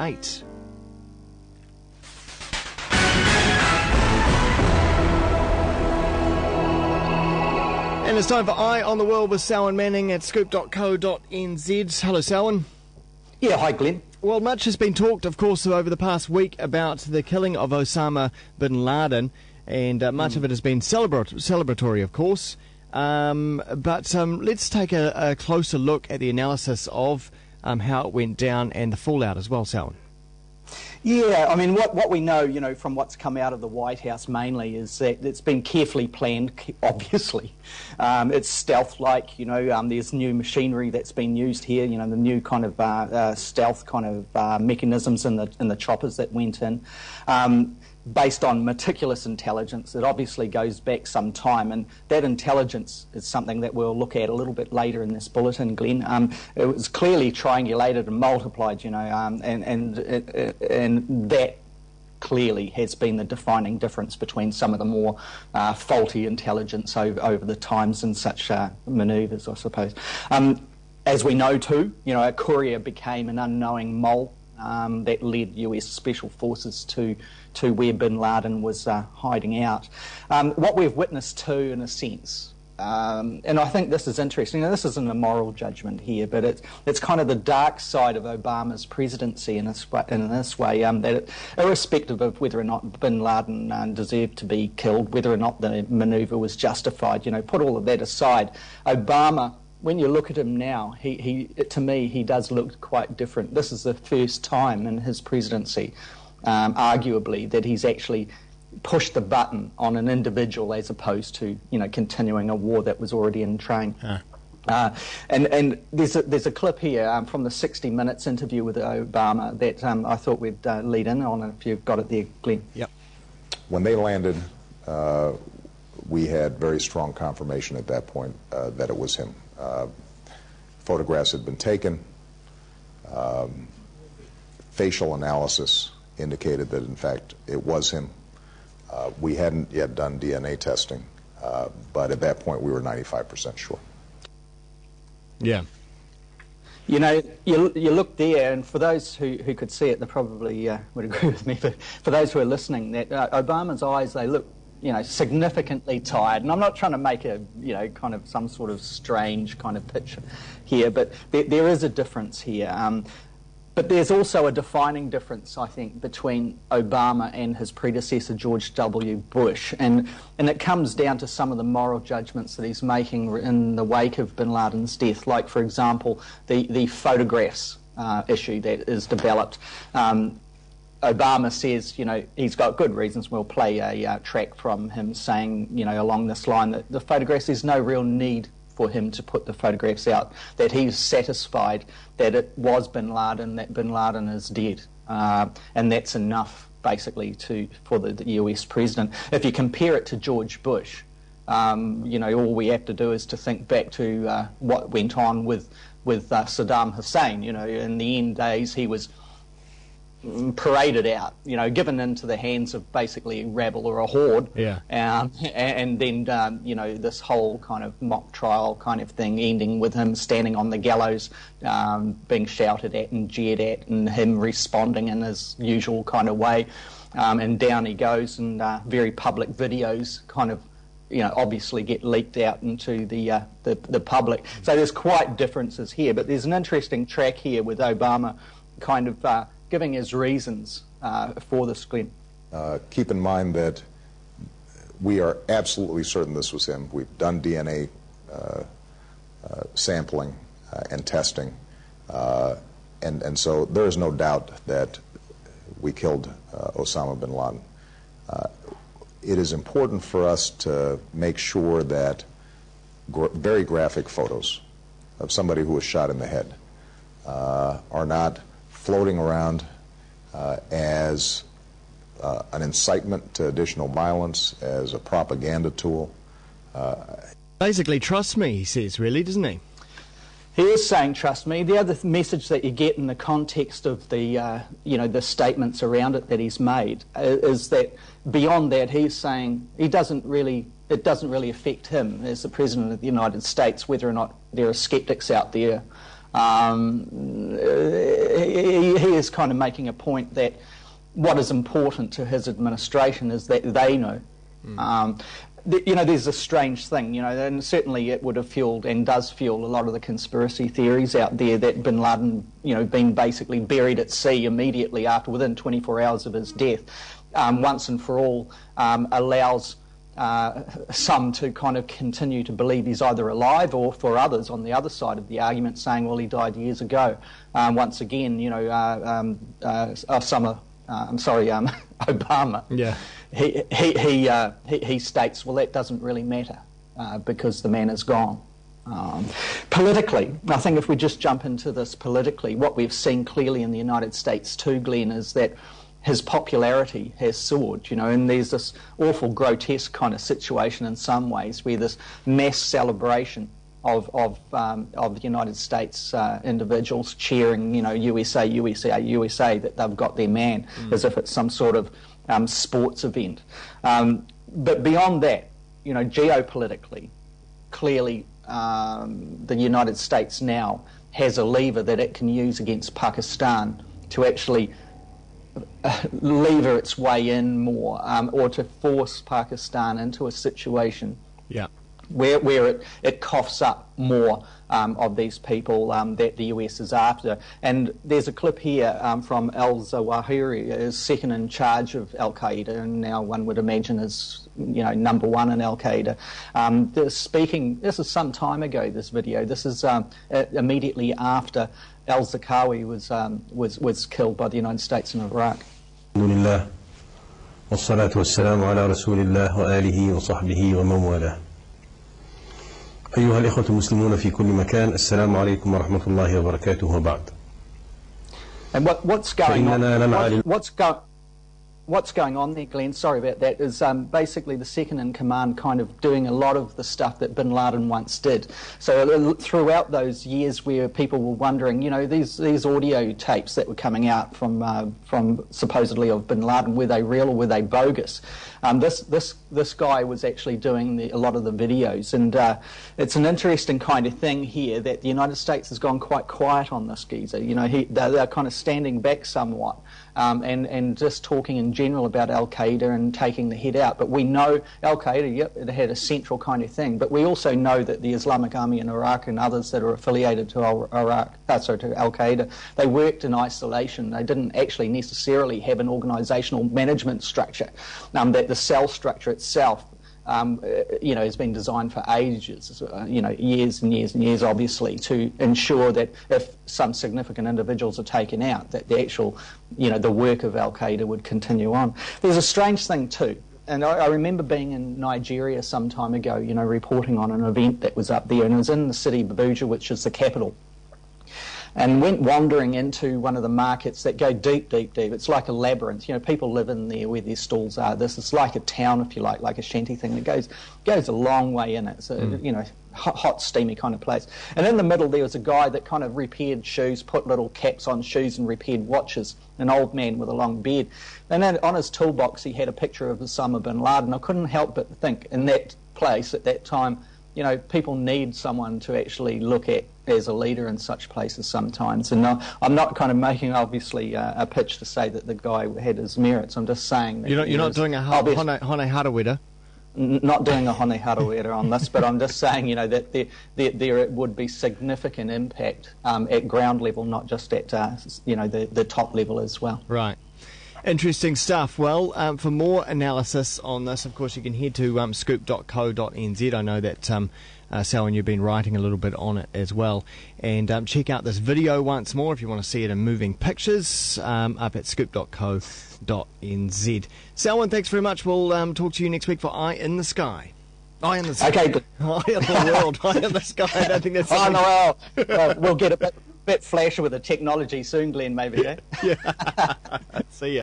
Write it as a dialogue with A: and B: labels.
A: 8. And it's time for Eye on the World with Selwyn Manning at scoop.co.nz. Hello, Selwyn.
B: Yeah, hi, Glenn.
A: Well, much has been talked, of course, over the past week about the killing of Osama bin Laden, and much of it has been celebratory, of course. But let's take a closer look at the analysis of how it went down and the fallout as well, Selwyn.
B: Yeah, I mean, what we know, from what's come out of the White House mainly is that it's been carefully planned, obviously. It's stealth-like, there's new machinery that's been used here, the new kind of stealth kind of mechanisms in the choppers that went in. Based on meticulous intelligence that obviously goes back some time, and that intelligence is something that we'll look at a little bit later in this bulletin, Glenn. It was clearly triangulated and multiplied, and that clearly has been the defining difference between some of the more faulty intelligence over the times in such manoeuvres, I suppose. As we know too, a courier became an unknowing mole that led US Special Forces to where bin Laden was hiding out. What we've witnessed too, in a sense, and I think this is interesting, this isn't a moral judgment here, but it's kind of the dark side of Obama's presidency in this way, that irrespective of whether or not bin Laden deserved to be killed, whether or not the manoeuvre was justified, put all of that aside, Obama, when you look at him now, to me, he does look quite different. This is the first time in his presidency, arguably, that he's actually pushed the button on an individual as opposed to, continuing a war that was already in train. And there's a clip here from the 60 Minutes interview with Obama that I thought we'd lead in on, if you've got it there, Glenn.
C: Yep. When they landed, we had very strong confirmation at that point that it was him. Photographs had been taken. Facial analysis indicated that, in fact, it was him. We hadn't yet done DNA testing, but at that point we were 95% sure.
A: Yeah.
B: You look there, and for those who could see it, they probably would agree with me, but for those who are listening, that Obama's eyes, they look significantly tired. And I'm not trying to make a, kind of some sort of strange kind of picture here, but there is a difference here. But there's also a defining difference, I think, between Obama and his predecessor, George W. Bush. And it comes down to some of the moral judgments that he's making in the wake of bin Laden's death. Like, for example, the photographs issue that is developed. Obama says, he's got good reasons. We'll play a track from him saying, along this line, that the photographs, there's no real need for him to put the photographs out, that he's satisfied that it was bin Laden, that bin Laden is dead. And that's enough, basically, for the US president. If you compare it to George Bush, all we have to do is to think back to what went on with Saddam Hussein. In the end days, he was paraded out, given into the hands of basically a rabble or a horde, and then this whole kind of mock trial kind of thing ending with him standing on the gallows, being shouted at and jeered at, and him responding in his usual kind of way, and down he goes, and very public videos kind of obviously get leaked out into the public. So there's quite differences here, but there's an interesting track here with Obama kind of giving his reasons for this, Glenn.
C: Keep in mind that we are absolutely certain this was him. We've done DNA sampling and testing, and so there is no doubt that we killed Osama bin Laden. It is important for us to make sure that very graphic photos of somebody who was shot in the head are not floating around as an incitement to additional violence, as a propaganda tool.
A: Basically, trust me, he says, really, doesn't he?
B: He is saying, trust me. The other message that you get in the context of the, the statements around it that he's made is that beyond that, he's saying it doesn't really affect him as the President of the United States, whether or not there are skeptics out there He is kind of making a point that what is important to his administration is that they know. There's a strange thing, and certainly it would have fueled and does fuel a lot of the conspiracy theories out there that bin Laden, been basically buried at sea immediately within 24 hours of his death, once and for all, allows some to kind of continue to believe he's either alive, or for others on the other side of the argument saying, well, he died years ago. Once again, Obama.
A: Yeah.
B: He states, well, that doesn't really matter because the man is gone. Politically, I think if we just jump into this politically, what we've seen clearly in the United States too, Glenn, is that his popularity has soared, and there's this awful grotesque kind of situation in some ways where this mass celebration of the United States individuals cheering, USA, USA, USA, that they've got their man, as if it's some sort of sports event. But beyond that, geopolitically, clearly the United States now has a lever that it can use against Pakistan to actually lever its way in more, or to force Pakistan into a situation where it coughs up more of these people that the US is after. And there's a clip here from al-Zawahiri, is second in charge of Al-Qaeda, and now one would imagine is number one in Al-Qaeda. This is some time ago, this video. This is immediately after al-Zarqawi was killed by the United States in Iraq.
D: Alhamdulillah, wassalatu wassalamu ala rasulillah wa alihi wa sahbihi wa man walah. أيها الإخوة المسلمون في كل مكان السلام عليكم ورحمة الله وبركاته وبعد.
B: And what's going on? What's going on there, Glenn? Sorry about that. Is basically the second in command kind of doing a lot of the stuff that bin Laden once did. So throughout those years where people were wondering, these audio tapes that were coming out from supposedly of bin Laden, were they real or were they bogus? This guy was actually doing a lot of the videos, and it's an interesting kind of thing here that the United States has gone quite quiet on this geezer. They're kind of standing back somewhat. And just talking in general about Al-Qaeda and taking the head out. But we know Al-Qaeda, yep, it had a central kind of thing. But we also know that the Islamic Army in Iraq and others that are affiliated to Al-Qaeda, they worked in isolation. They didn't actually necessarily have an organisational management structure. That the cell structure itself has been designed for ages, years and years and years, obviously, to ensure that if some significant individuals are taken out, that the actual, the work of Al-Qaeda would continue on. There's a strange thing too, and I remember being in Nigeria some time ago, reporting on an event that was up there, and it was in the city of Abuja, which is the capital. And went wandering into one of the markets that go deep, deep, deep. It's like a labyrinth. People live in there where their stalls are. It's like a town, if you like a shanty thing that goes a long way in it. It's a, hot, steamy kind of place. And in the middle there was a guy that kind of repaired shoes, put little caps on shoes and repaired watches, an old man with a long beard. And then on his toolbox he had a picture of Osama bin Laden. I couldn't help but think in that place at that time, people need someone to actually look at as a leader in such places sometimes. And I'm not kind of making, obviously, a pitch to say that the guy had his merits. I'm just saying that
A: you're not doing a Hone Harawira.
B: Not doing a Hone Harawira on this, but I'm just saying, that there would be significant impact at ground level, not just at, the top level as well.
A: Right. Interesting stuff. Well, for more analysis on this, of course, you can head to scoop.co.nz. I know that Sal and you've been writing a little bit on it as well. And check out this video once more if you want to see it in moving pictures up at scoop.co.nz. Selwyn, thanks very much. We'll talk to you next week for Eye in the Sky. Eye in the Sky.
B: Okay, good.
A: Eye in the World. Eye in the Sky. I don't think that's...
B: Oh, no, well, we'll get a bit flashy with the technology soon, Glenn, maybe, eh?
A: Yeah. See ya.